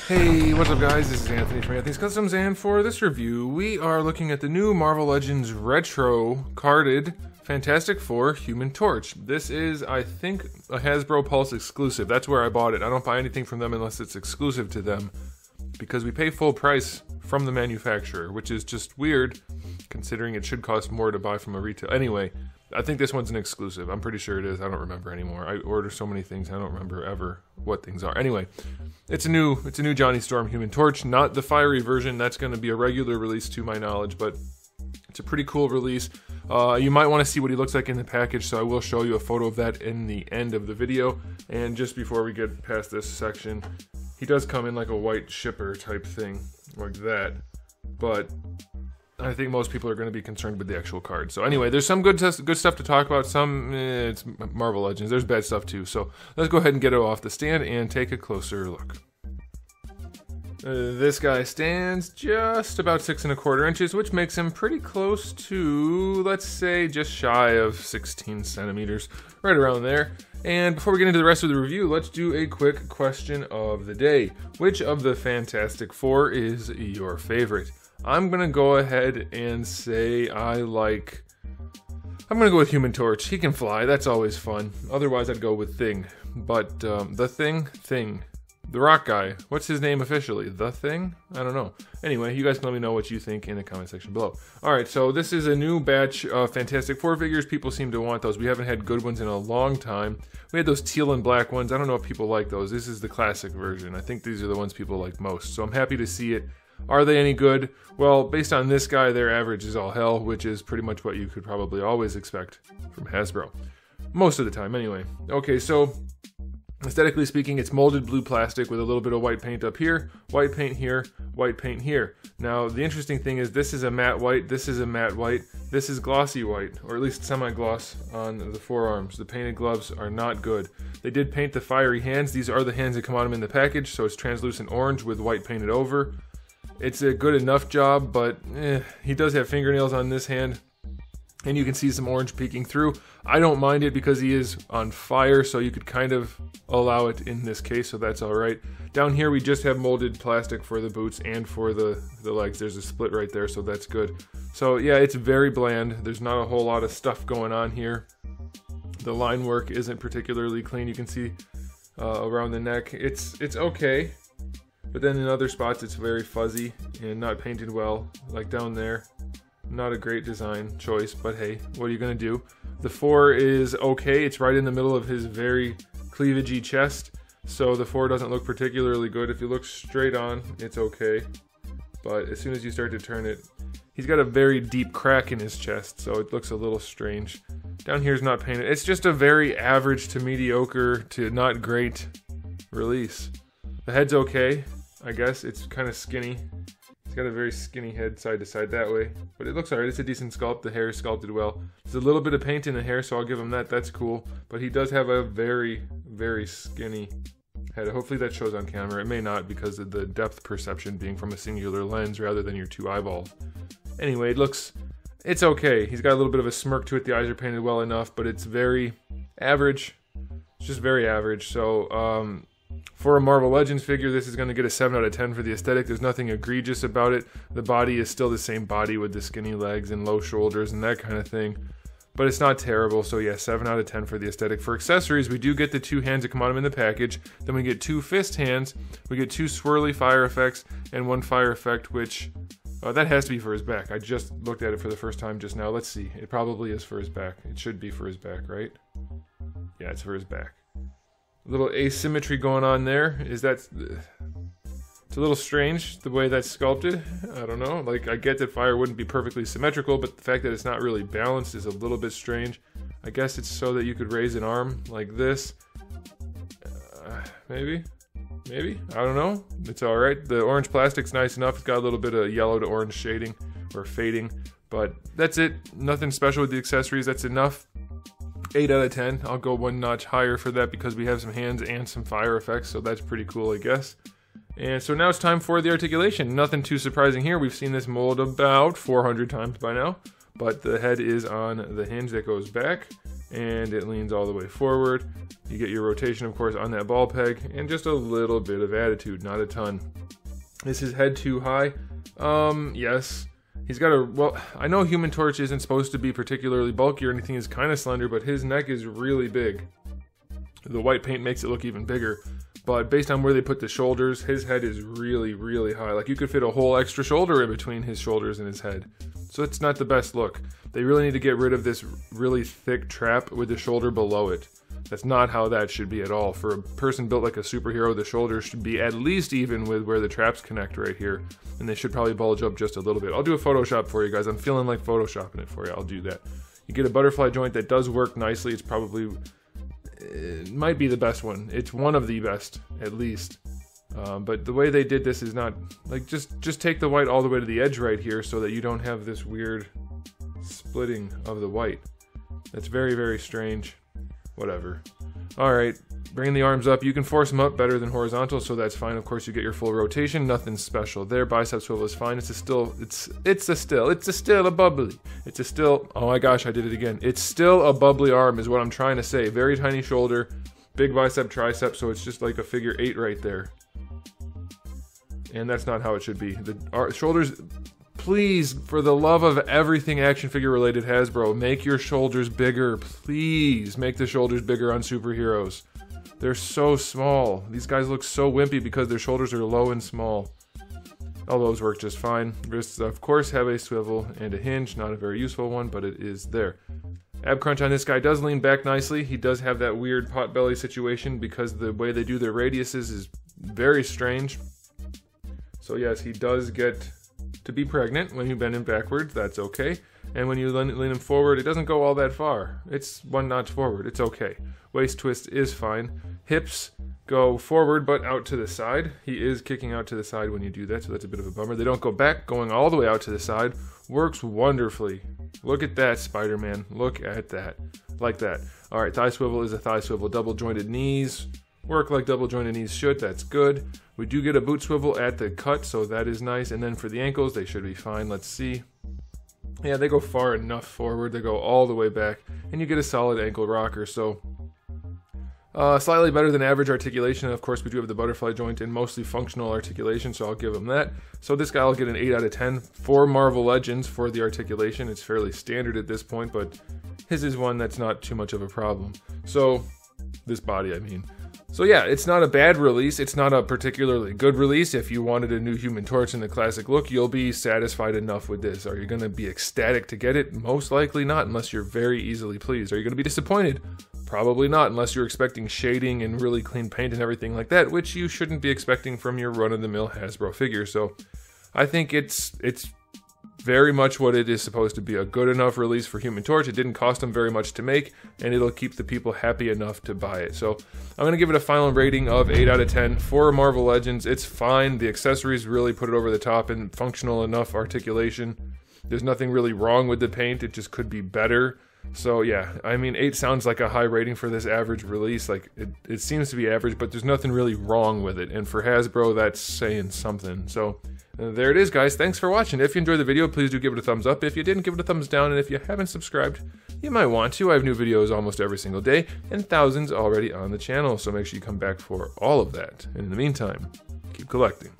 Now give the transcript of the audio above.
Hey, what's up guys? This is Anthony from Anthony's Customs, and for this review, we are looking at the new Marvel Legends Retro carded Fantastic Four Human Torch. This is, I think, a Hasbro Pulse exclusive. That's where I bought it. I don't buy anything from them unless it's exclusive to them, because we pay full price from the manufacturer, which is just weird, considering it should cost more to buy from a retail. Anyway, I think this one's an exclusive. I'm pretty sure it is. I don't remember anymore. I order so many things, I don't remember ever what things are. Anyway, it's a new Johnny Storm Human Torch, not the fiery version. That's going to be a regular release to my knowledge, but it's a pretty cool release. You might want to see what he looks like in the package, so I will show you a photo of that in the end of the video. And just before we get past this section, he does come in like a white shipper type thing, like that. But I think most people are going to be concerned with the actual card. So anyway, there's some good stuff to talk about. Some, it's Marvel Legends. There's bad stuff too. So let's go ahead and get it off the stand and take a closer look. This guy stands just about 6 1/4 inches, which makes him pretty close to, let's say, just shy of 16 centimeters, right around there. And before we get into the rest of the review, let's do a quick question of the day. Which of the Fantastic Four is your favorite? I'm gonna go ahead and say I'm gonna go with Human Torch. He can fly, that's always fun. Otherwise I'd go with Thing. But the Thing. The rock guy. What's his name officially? The Thing? I don't know. Anyway, you guys can let me know what you think in the comment section below. Alright, so this is a new batch of Fantastic Four figures. People seem to want those. We haven't had good ones in a long time. We had those teal and black ones. I don't know if people like those. This is the classic version. I think these are the ones people like most. So I'm happy to see it. Are they any good? Well, based on this guy, their average is all hell, which is pretty much what you could probably always expect from Hasbro. Most of the time, anyway. Okay, so aesthetically speaking, it's molded blue plastic with a little bit of white paint up here, white paint here, white paint here. Now, the interesting thing is this is a matte white, this is a matte white, this is glossy white, or at least semi-gloss on the forearms. The painted gloves are not good. They did paint the fiery hands. These are the hands that come on them in the package, so it's translucent orange with white painted over. It's a good enough job, but he does have fingernails on this hand, and you can see some orange peeking through. I don't mind it because he is on fire, so you could kind of allow it in this case, so that's alright. Down here we just have molded plastic for the boots and for the legs. There's a split right there, so that's good. So yeah, it's very bland. There's not a whole lot of stuff going on here. The line work isn't particularly clean. You can see around the neck. It's okay. But then in other spots it's very fuzzy and not painted well, like down there. Not a great design choice, but hey, what are you gonna do? The 4 is okay, it's right in the middle of his very cleavagey chest, so the 4 doesn't look particularly good. If you look straight on, it's okay. But as soon as you start to turn it, he's got a very deep crack in his chest, so it looks a little strange. Down here's not painted. It's just a very average to mediocre to not great release. The head's okay. I guess it's kind of skinny. It's got a very skinny head side to side that way, but it looks alright. It's a decent sculpt. The hair is sculpted well. There's a little bit of paint in the hair, so I'll give him that. That's cool. But he does have a very, very skinny head. Hopefully that shows on camera. It may not because of the depth perception being from a singular lens rather than your 2 eyeballs. Anyway, it's okay. He's got a little bit of a smirk to it. The eyes are painted well enough, but it's very average. It's just very average. So, for a Marvel Legends figure, this is going to get a 7 out of 10 for the aesthetic. There's nothing egregious about it. The body is still the same body with the skinny legs and low shoulders and that kind of thing. But it's not terrible, so yeah, 7 out of 10 for the aesthetic. For accessories, we do get the 2 hands that come on him in the package. Then we get 2 fist hands. We get 2 swirly fire effects and 1 fire effect, which that has to be for his back. I just looked at it for the first time just now. Let's see. It probably is for his back. It should be for his back, right? Yeah, it's for his back. Little asymmetry going on there. It's a little strange the way that's sculpted. I don't know, like I get that fire wouldn't be perfectly symmetrical, but the fact that it's not really balanced is a little bit strange. I guess it's so that you could raise an arm like this. Maybe, I don't know. It's alright. The orange plastic's nice enough. It's got a little bit of yellow to orange shading or fading, but that's it. Nothing special with the accessories. That's enough. 8 out of 10. I'll go 1 notch higher for that because we have some hands and some fire effects, so that's pretty cool, I guess. And so now it's time for the articulation. Nothing too surprising here. We've seen this mold about 400 times by now, but the head is on the hinge that goes back, and it leans all the way forward. You get your rotation, of course, on that ball peg, and just a little bit of attitude, not a ton. Is his head too high? Yes. He's got a, well, I know Human Torch isn't supposed to be particularly bulky or anything, he's kind of slender, but his neck is really big. The white paint makes it look even bigger, but based on where they put the shoulders, his head is really, really high. Like, you could fit a whole extra shoulder in between his shoulders and his head. So it's not the best look. They really need to get rid of this really thick trap with the shoulder below it. That's not how that should be at all. For a person built like a superhero, the shoulders should be at least even with where the traps connect right here. And they should probably bulge up just a little bit. I'll do a Photoshop for you guys. I'm feeling like Photoshopping it for you. I'll do that. You get a butterfly joint that does work nicely. It's probably, it might be the best one. It's one of the best, at least. But the way they did this is not, like, just take the white all the way to the edge right here so that you don't have this weird splitting of the white. That's very, very strange. Whatever. Alright, bring the arms up. You can force them up better than horizontal, so that's fine. Of course, you get your full rotation. Nothing special there. Bicep swivel is fine. It's a still, a bubbly. It's a still, oh my gosh, I did it again. It's still a bubbly arm is what I'm trying to say. Very tiny shoulder, big bicep, tricep, so it's just like a figure 8 right there. And that's not how it should be. The shoulders, please, for the love of everything action figure related Hasbro, make your shoulders bigger. Please make the shoulders bigger on superheroes. They're so small. These guys look so wimpy because their shoulders are low and small. Elbows work just fine. Wrists, of course, have a swivel and a hinge. Not a very useful one, but it is there. Ab crunch on this guy does lean back nicely. He does have that weird pot belly situation because the way they do their radiuses is very strange. So yes, he does get to be pregnant when you bend him backwards. That's okay. And when you lean him forward, it doesn't go all that far. It's one notch forward. It's okay. Waist twist is fine. Hips go forward but out to the side. He is kicking out to the side when you do that, so that's a bit of a bummer. They don't go back, going all the way out to the side. Works wonderfully. Look at that, Spider-Man. Look at that. Like that. Alright, thigh swivel is a thigh swivel. Double jointed knees. Work like double jointed knees should. That's good. We do get a boot swivel at the cut, so that is nice. And then for the ankles, they should be fine. Let's see. Yeah, they go far enough forward. They go all the way back. And you get a solid ankle rocker, so slightly better than average articulation. Of course, we do have the butterfly joint and mostly functional articulation, so I'll give him that. So this guy will get an 8 out of 10 for Marvel Legends for the articulation. It's fairly standard at this point, but his is one that's not too much of a problem. So, this body, I mean. So yeah, it's not a bad release. It's not a particularly good release. If you wanted a new Human Torch in the classic look, you'll be satisfied enough with this. Are you going to be ecstatic to get it? Most likely not, unless you're very easily pleased. Are you going to be disappointed? Probably not, unless you're expecting shading and really clean paint and everything like that, which you shouldn't be expecting from your run-of-the-mill Hasbro figure. So I think it's very much what it is supposed to be, a good enough release for Human Torch. It didn't cost them very much to make, and it'll keep the people happy enough to buy it. So I'm going to give it a final rating of 8 out of 10 for Marvel Legends. It's fine. The accessories really put it over the top and functional enough articulation. There's nothing really wrong with the paint. It just could be better. So yeah, I mean, 8 sounds like a high rating for this average release. Like, it seems to be average, but there's nothing really wrong with it. And for Hasbro, that's saying something. So there it is, guys. Thanks for watching. If you enjoyed the video, please do give it a thumbs up. If you didn't, give it a thumbs down. And if you haven't subscribed, you might want to. I have new videos almost every single day and thousands already on the channel. So make sure you come back for all of that. And in the meantime, keep collecting.